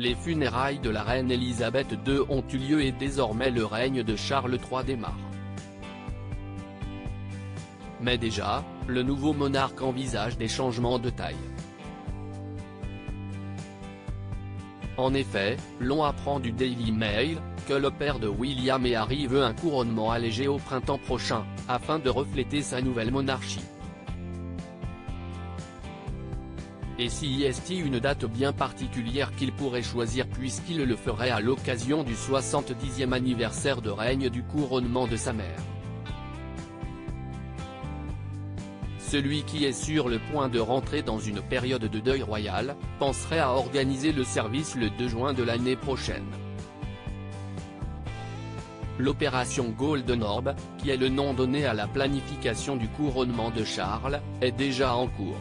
Les funérailles de la reine Elisabeth II ont eu lieu et désormais le règne de Charles III démarre. Mais déjà, le nouveau monarque envisage des changements de taille. En effet, l'on apprend du Daily Mail, que le père de William et Harry veut un couronnement allégé au printemps prochain, afin de refléter sa nouvelle monarchie. Et si est une date bien particulière qu'il pourrait choisir puisqu'il le ferait à l'occasion du 70e anniversaire de règne du couronnement de sa mère. Celui qui est sur le point de rentrer dans une période de deuil royal, penserait à organiser le service le 2 juin de l'année prochaine. L'opération Golden Orb, qui est le nom donné à la planification du couronnement de Charles, est déjà en cours.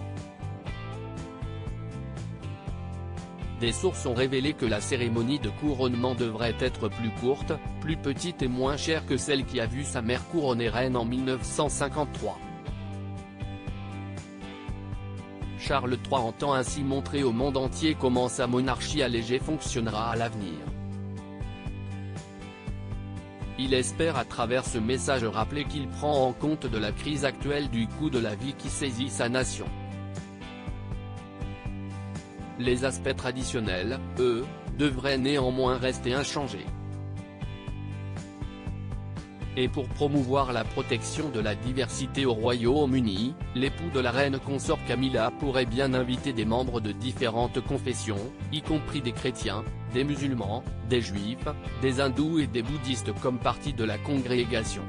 Des sources ont révélé que la cérémonie de couronnement devrait être plus courte, plus petite et moins chère que celle qui a vu sa mère couronnée reine en 1953. Charles III entend ainsi montrer au monde entier comment sa monarchie allégée fonctionnera à l'avenir. Il espère à travers ce message rappeler qu'il prend en compte de la crise actuelle du coût de la vie qui saisit sa nation. Les aspects traditionnels, eux, devraient néanmoins rester inchangés. Et pour promouvoir la protection de la diversité au Royaume-Uni, l'époux de la reine consort Camilla pourrait bien inviter des membres de différentes confessions, y compris des chrétiens, des musulmans, des juifs, des hindous et des bouddhistes comme partie de la congrégation.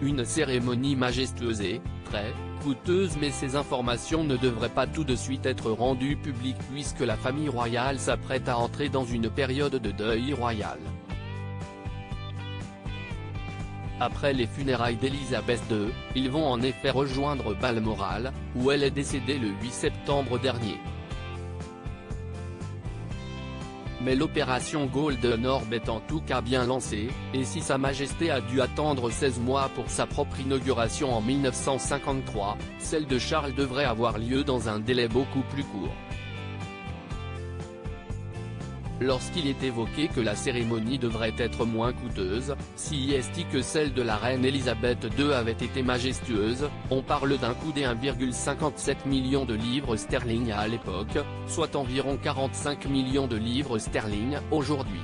Une cérémonie majestueuse et, très, coûteuse, mais ces informations ne devraient pas tout de suite être rendues publiques puisque la famille royale s'apprête à entrer dans une période de deuil royal. Après les funérailles d'Elisabeth II, ils vont en effet rejoindre Balmoral, où elle est décédée le 8 septembre dernier. Mais l'opération Golden Orb est en tout cas bien lancée, et si Sa Majesté a dû attendre 16 mois pour sa propre inauguration en 1953, celle de Charles devrait avoir lieu dans un délai beaucoup plus court. Lorsqu'il est évoqué que la cérémonie devrait être moins coûteuse, si est que celle de la reine Elisabeth II avait été majestueuse, on parle d'un coût de 1,57 million de livres sterling à l'époque, soit environ 45 millions de livres sterling aujourd'hui.